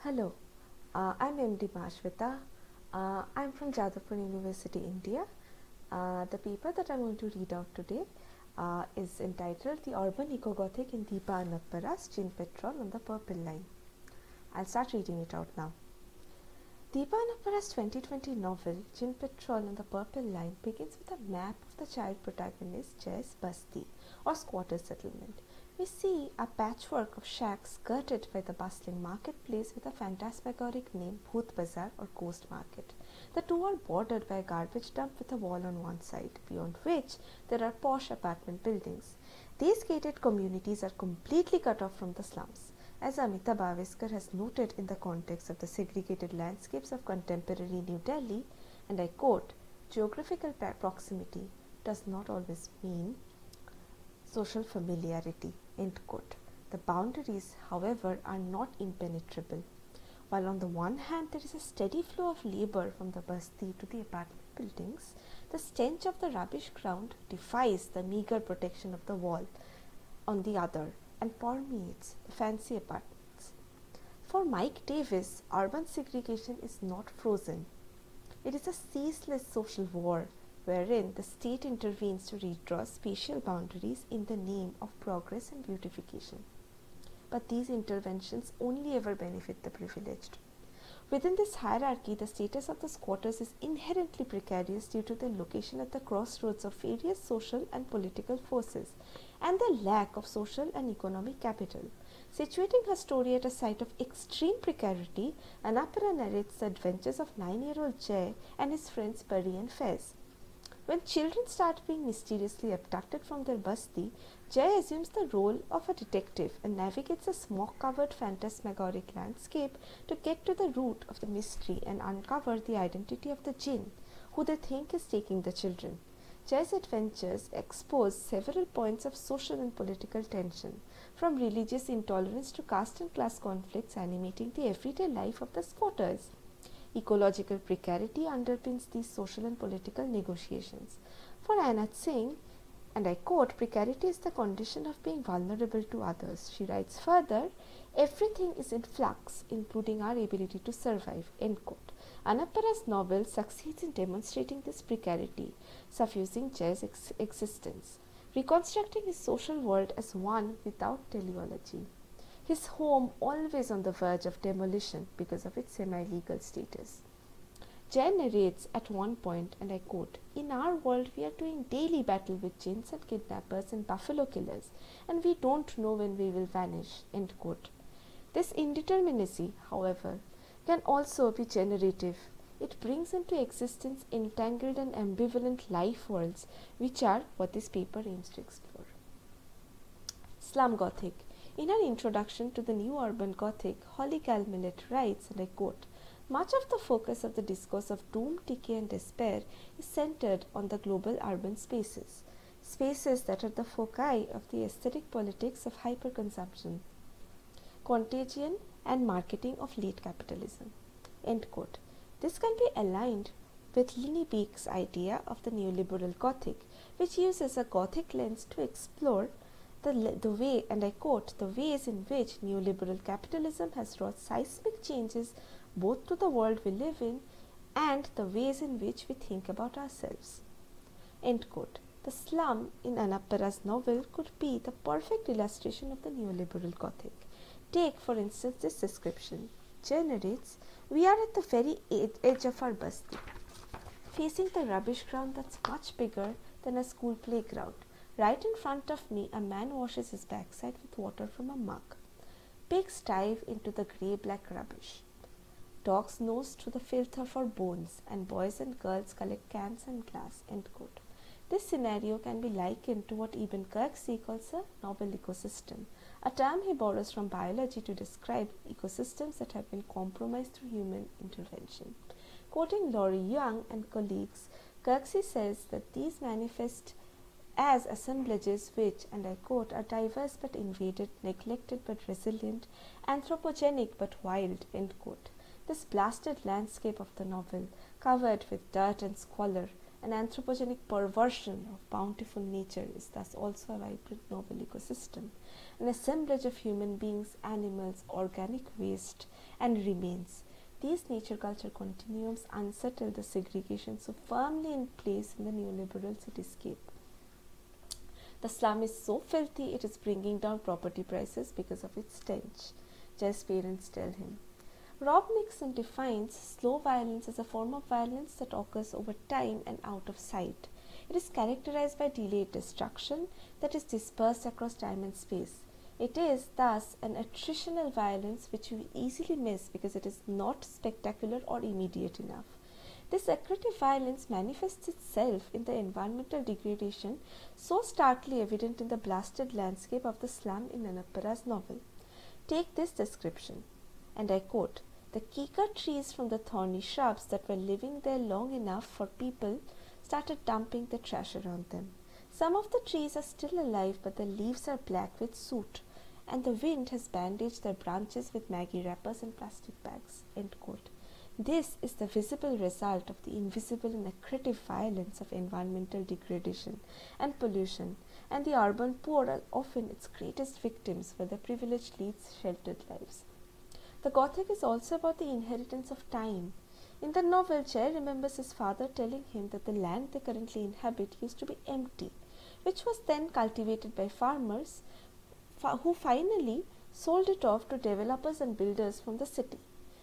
Hello, I'm MD Mashwita. I'm from Jadavpur University, India. The paper that I'm going to read out today is entitled The Urban Ecogothic in Deepa Anappara's Djinn Patrol on the Purple Line. I'll start reading it out now. Deepa Anappara's 2020 novel, Djinn Patrol on the Purple Line, begins with a map of the child protagonist Jay's Basti, or squatter settlement. We see a patchwork of shacks skirted by the bustling marketplace with a phantasmagoric name, Bhoot Bazaar or Ghost Market. The two are bordered by a garbage dump with a wall on one side, beyond which there are posh apartment buildings. These gated communities are completely cut off from the slums. As Amita Bhaviskar has noted in the context of the segregated landscapes of contemporary New Delhi, and I quote, geographical proximity does not always mean social familiarity, end quote. The boundaries, however, are not impenetrable. While on the one hand there is a steady flow of labour from the basti to the apartment buildings, the stench of the rubbish ground defies the meagre protection of the wall on the other and permeates the fancy apartments. For Mike Davis, urban segregation is not frozen. It is a ceaseless social war wherein the state intervenes to redraw spatial boundaries in the name of progress and beautification. But these interventions only ever benefit the privileged. Within this hierarchy, the status of the squatters is inherently precarious due to their location at the crossroads of various social and political forces and the lack of social and economic capital. Situating her story at a site of extreme precarity, Anappara narrates the adventures of 9-year-old Jay and his friends Pari and Fez. When children start being mysteriously abducted from their basti, Jay assumes the role of a detective and navigates a smog-covered phantasmagoric landscape to get to the root of the mystery and uncover the identity of the Djinn, who they think is taking the children. Jay's adventures expose several points of social and political tension, from religious intolerance to caste and class conflicts animating the everyday life of the squatters. Ecological precarity underpins these social and political negotiations. For Anat Singh, and I quote, precarity is the condition of being vulnerable to others. She writes further, everything is in flux, including our ability to survive, end quote. Anappara's novel succeeds in demonstrating this precarity, suffusing Jay's existence, reconstructing his social world as one without teleology. His home always on the verge of demolition because of its semi-legal status. Jay narrates at one point, and I quote, in our world we are doing daily battle with jinns and kidnappers and buffalo killers, and we don't know when we will vanish, end quote. This indeterminacy, however, can also be generative. It brings into existence entangled and ambivalent life worlds, which are what this paper aims to explore. Slum Gothic. In her introduction to the new urban Gothic, Holly Galmillet writes, and I quote, much of the focus of the discourse of doom, decay and despair is centered on the global urban spaces, spaces that are the foci of the aesthetic politics of hyperconsumption, contagion and marketing of late capitalism, end quote. This can be aligned with Linnie idea of the neoliberal Gothic, which uses a Gothic lens to explore the way, and I quote, the ways in which neoliberal capitalism has wrought seismic changes both to the world we live in and the ways in which we think about ourselves, end quote. The slum in Anappara's novel could be the perfect illustration of the neoliberal Gothic. Take, for instance, this description. Jay narrates, we are at the very edge of our basti, facing the rubbish ground that's much bigger than a school playground. Right in front of me, a man washes his backside with water from a mug. Pigs dive into the grey-black rubbish. Dogs nose to the filth of our bones, and boys and girls collect cans and glass, end quote. This scenario can be likened to what Ibn Kirksey calls a novel ecosystem, a term he borrows from biology to describe ecosystems that have been compromised through human intervention. Quoting Laurie Young and colleagues, Kirksey says that these manifest as assemblages which, and I quote, are diverse but invaded, neglected but resilient, anthropogenic but wild, end quote. This blasted landscape of the novel, covered with dirt and squalor, An anthropogenic perversion of bountiful nature is thus also a vibrant novel ecosystem, an assemblage of human beings, animals, organic waste, and remains. These nature-culture continuums unsettle the segregations so firmly in place in the neoliberal cityscape. The slum is so filthy it is bringing down property prices because of its stench, Jay's parents tell him. Rob Nixon defines slow violence as a form of violence that occurs over time and out of sight. It is characterized by delayed destruction that is dispersed across time and space. It is thus an attritional violence which we easily miss because it is not spectacular or immediate enough. This accretive violence manifests itself in the environmental degradation so starkly evident in the blasted landscape of the slum in Anappara's novel. Take this description, and I quote, "The kika trees from the thorny shrubs that were living there long enough for people started dumping the trash around them. Some of the trees are still alive, but the leaves are black with soot, and the wind has bandaged their branches with Maggie wrappers and plastic bags." End quote. This is the visible result of the invisible and accretive violence of environmental degradation and pollution, and the urban poor are often its greatest victims where the privileged leads sheltered lives. The Gothic is also about the inheritance of time. In the novel, Jay remembers his father telling him that the land they currently inhabit used to be empty, which was then cultivated by farmers who finally sold it off to developers and builders from the city.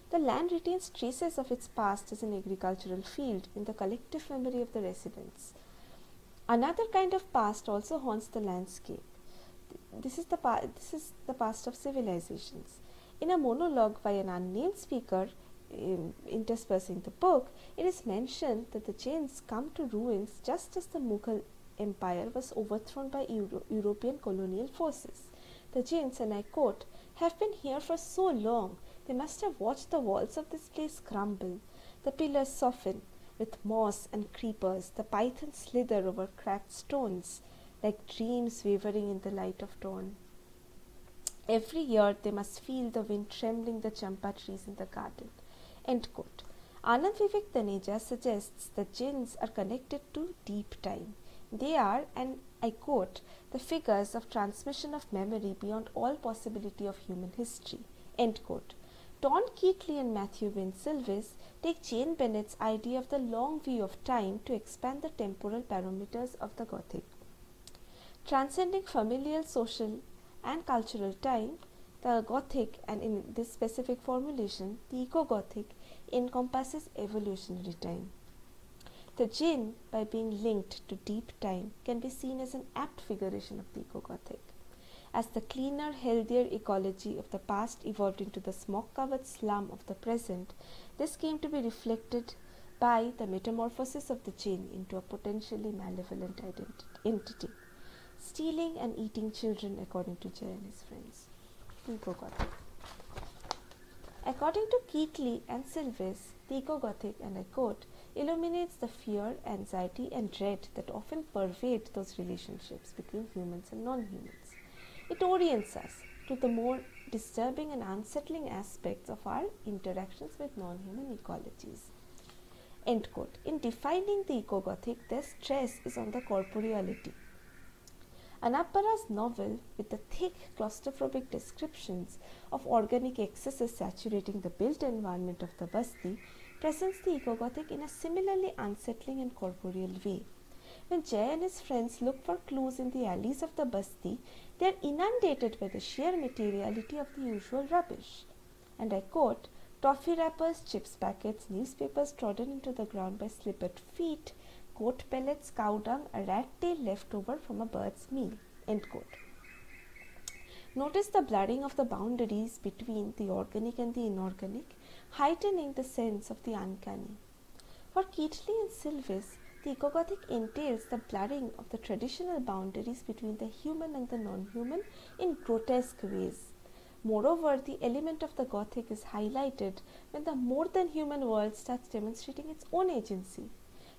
The land retains traces of its past as an agricultural field in the collective memory of the residents. Another kind of past also haunts the landscape. This is the past of civilizations. In a monologue by an unnamed speaker interspersing the book, it is mentioned that the Jains come to ruins just as the Mughal Empire was overthrown by European colonial forces. The Jains, and I quote, "have been here for so long, they must have watched the walls of this place crumble. The pillars soften with moss and creepers, the pythons slither over cracked stones, like dreams wavering in the light of dawn. Every year they must feel the wind trembling the champa trees in the garden." End quote. Anand Vivek Taneja suggests that jinns are connected to deep time. They are, and I quote, "the figures of transmission of memory beyond all possibility of human history." End quote. Don Keatley and Matthew Wynne Silvis take Jane Bennett's idea of the long view of time to expand the temporal parameters of the Gothic. Transcending familial, social, and cultural time, the Gothic, and in this specific formulation, the Ecogothic, encompasses evolutionary time. The Djinn, by being linked to deep time, can be seen as an apt figuration of the Ecogothic. As the cleaner, healthier ecology of the past evolved into the smog-covered slum of the present, this came to be reflected by the metamorphosis of the Djinn into a potentially malevolent entity, stealing and eating children, according to Jay and his friends. Ecogothic. According to Keatley and Silvis, the Ecogothic, and I quote, illuminates the fear, anxiety, and dread that often pervade those relationships between humans and non-humans. It orients us to the more disturbing and unsettling aspects of our interactions with non-human ecologies. End quote. In defining the Ecogothic, their stress is on the corporeality. Anappara's novel, with the thick claustrophobic descriptions of organic excesses saturating the built environment of the Basti, presents the Ecogothic in a similarly unsettling and corporeal way. When Jay and his friends look for clues in the alleys of the Basti, they are inundated by the sheer materiality of the usual rubbish. And I quote, "toffee wrappers, chips packets, newspapers trodden into the ground by slippered feet, goat pellets, cow dung, a rat tail left over from a bird's meal." End quote. Notice the blurring of the boundaries between the organic and the inorganic, heightening the sense of the uncanny. For Keatley and Silvis, the Ecogothic entails the blurring of the traditional boundaries between the human and the non-human in grotesque ways. Moreover, the element of the Gothic is highlighted when the more than human world starts demonstrating its own agency.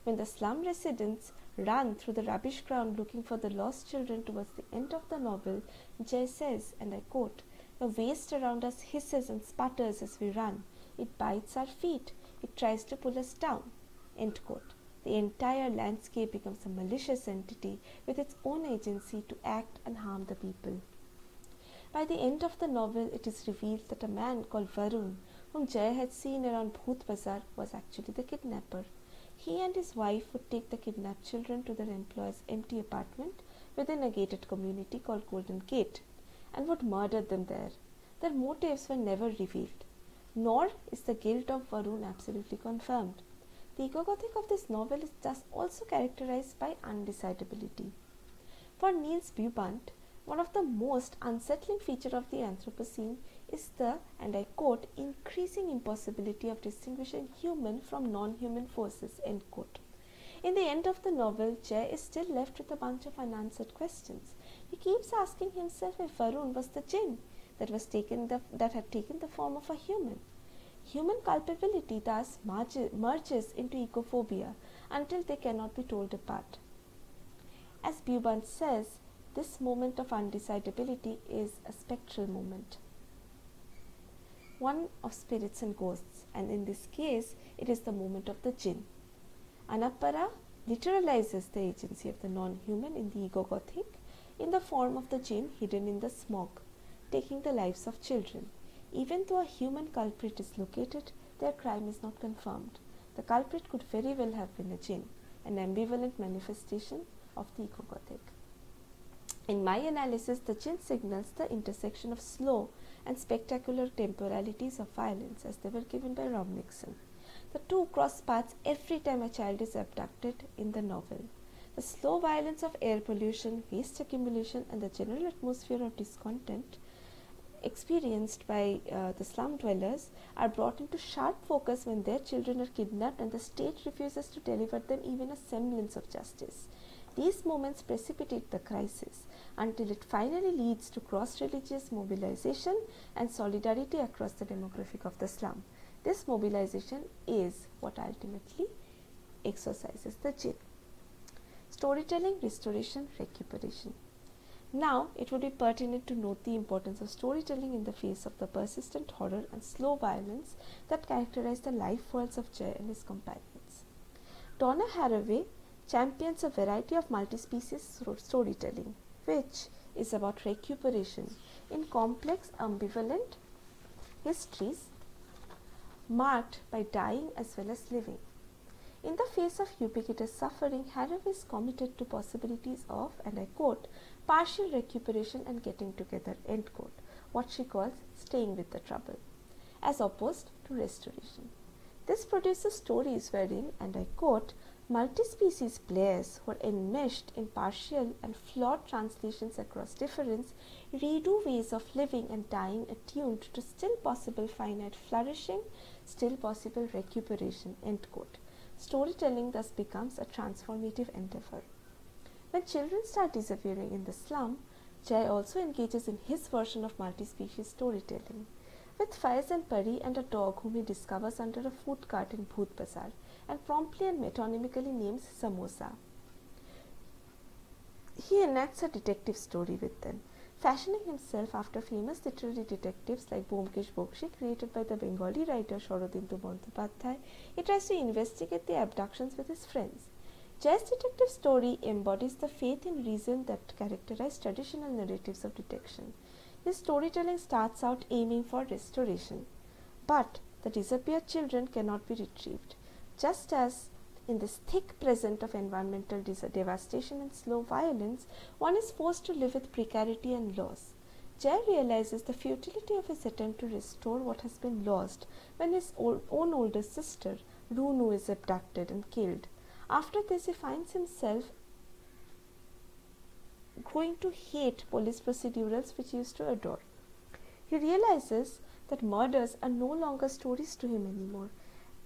When the slum residents run through the rubbish ground looking for the lost children towards the end of the novel, Jay says, and I quote, "The waste around us hisses and sputters as we run. It bites our feet. It tries to pull us down." End quote. the entire landscape becomes a malicious entity with its own agency to act and harm the people. By the end of the novel, it is revealed that a man called Varun, whom Jay had seen around Bhoot Bazaar, was actually the kidnapper. He and his wife would take the kidnapped children to their employer's empty apartment within a gated community called Golden Gate and would murder them there. Their motives were never revealed, nor is the guilt of Varun absolutely confirmed. The Ecogothic of this novel is thus also characterized by undecidability. For Niels Bubandt, one of the most unsettling features of the Anthropocene is the, and I quote, increasing impossibility of distinguishing human from non-human forces, end quote. In the end of the novel, Jay is still left with a bunch of unanswered questions. He keeps asking himself if Varun was the Djinn that had taken the form of a human. Human culpability thus merges into ecophobia until they cannot be told apart. As Bubandt says, this moment of undecidability is a spectral moment, one of spirits and ghosts, and in this case, it is the moment of the Djinn. Anappara literalizes the agency of the non-human in the Ecogothic in the form of the Djinn hidden in the smog, taking the lives of children. Even though a human culprit is located, their crime is not confirmed. The culprit could very well have been a Djinn, an ambivalent manifestation of the Ecogothic. In my analysis, the Djinn signals the intersection of slow and spectacular temporalities of violence as they were given by Rob Nixon. The two cross paths every time a child is abducted in the novel. The slow violence of air pollution, waste accumulation, and the general atmosphere of discontent experienced by the slum dwellers are brought into sharp focus when their children are kidnapped and the state refuses to deliver them even a semblance of justice. These moments precipitate the crisis until it finally leads to cross-religious mobilization and solidarity across the demographic of the slum. This mobilization is what ultimately exorcises the Djinn. Storytelling, restoration, recuperation. Now, it would be pertinent to note the importance of storytelling in the face of the persistent horror and slow violence that characterize the life worlds of Jay and his companions. Donna Haraway champions a variety of multi-species storytelling, which is about recuperation in complex, ambivalent histories marked by dying as well as living. In the face of ubiquitous suffering, Haraway is committed to possibilities of, and I quote, partial recuperation and getting together, end quote, what she calls staying with the trouble, as opposed to restoration. This produces stories wherein, and I quote, multi-species players who are enmeshed in partial and flawed translations across difference redo ways of living and dying attuned to still possible finite flourishing, still possible recuperation, end quote. Storytelling thus becomes a transformative endeavor. When children start disappearing in the slum, Jay also engages in his version of multi-species storytelling. With Faiz and Pari and a dog whom he discovers under a food cart in Bhoot Bazaar and promptly and metonymically names Samosa. He enacts a detective story with them, fashioning himself after famous literary detectives like Byomkesh Bokshi, created by the Bengali writer Sharadindu Bandiopadhyay. He tries to investigate the abductions with his friends. Jay's detective story embodies the faith in reason that characterize traditional narratives of detection. His storytelling starts out aiming for restoration, but the disappeared children cannot be retrieved. Just as in this thick present of environmental devastation and slow violence, one is forced to live with precarity and loss. Jay realizes the futility of his attempt to restore what has been lost when his own older sister, Runu, is abducted and killed. After this, he finds himself going to hate police procedurals which he used to adore. He realizes that murders are no longer stories to him anymore,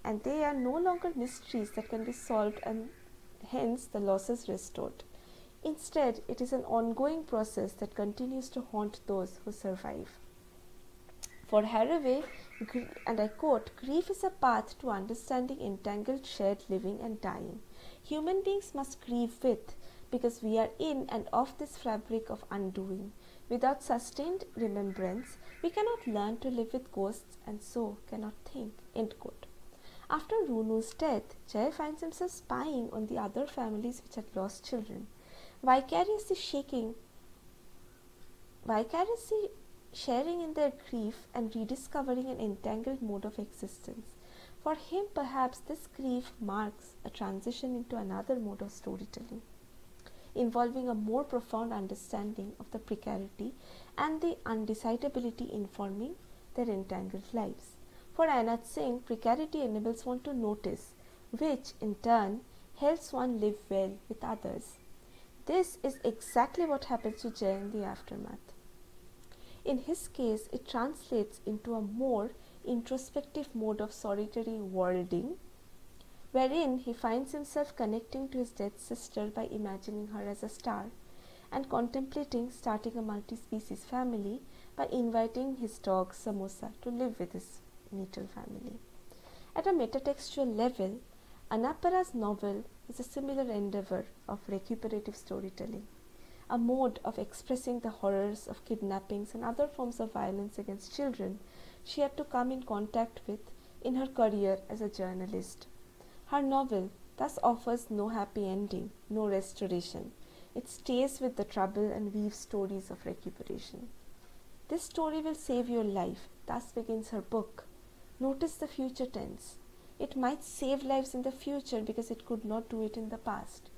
and they are no longer mysteries that can be solved, and hence the loss is restored. Instead, it is an ongoing process that continues to haunt those who survive. For Haraway, and I quote, grief is a path to understanding entangled shared living and dying. Human beings must grieve with, because we are in and of this fabric of undoing. Without sustained remembrance, we cannot learn to live with ghosts and so cannot think, end quote. After Runu's death, Jay finds himself spying on the other families which had lost children, vicariously sharing in their grief and rediscovering an entangled mode of existence. For him, perhaps this grief marks a transition into another mode of storytelling, involving a more profound understanding of the precarity and the undecidability informing their entangled lives. For Anat Singh, precarity enables one to notice, which in turn helps one live well with others. This is exactly what happens to Jay in the aftermath. In his case, it translates into a more introspective mode of solitary worlding, wherein he finds himself connecting to his dead sister by imagining her as a star, and contemplating starting a multi-species family by inviting his dog Samosa to live with his natal family. At a metatextual level, Anappara's novel is a similar endeavor of recuperative storytelling, a mode of expressing the horrors of kidnappings and other forms of violence against children she had to come in contact with in her career as a journalist. Her novel thus offers no happy ending, no restoration. It stays with the trouble and weaves stories of recuperation. This story will save your life, thus begins her book. Notice the future tense. It might save lives in the future because it could not do it in the past.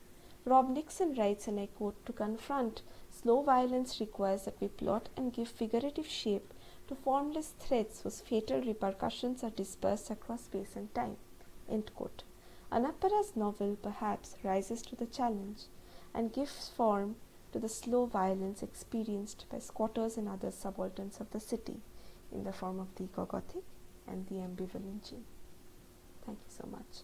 Rob Nixon writes, and I quote, "To confront slow violence requires that we plot and give figurative shape to formless threats whose fatal repercussions are dispersed across space and time." End quote. Anappara's novel perhaps rises to the challenge and gives form to the slow violence experienced by squatters and other subalterns of the city in the form of the Ecogothic and the ambivalent Djinn. Thank you so much.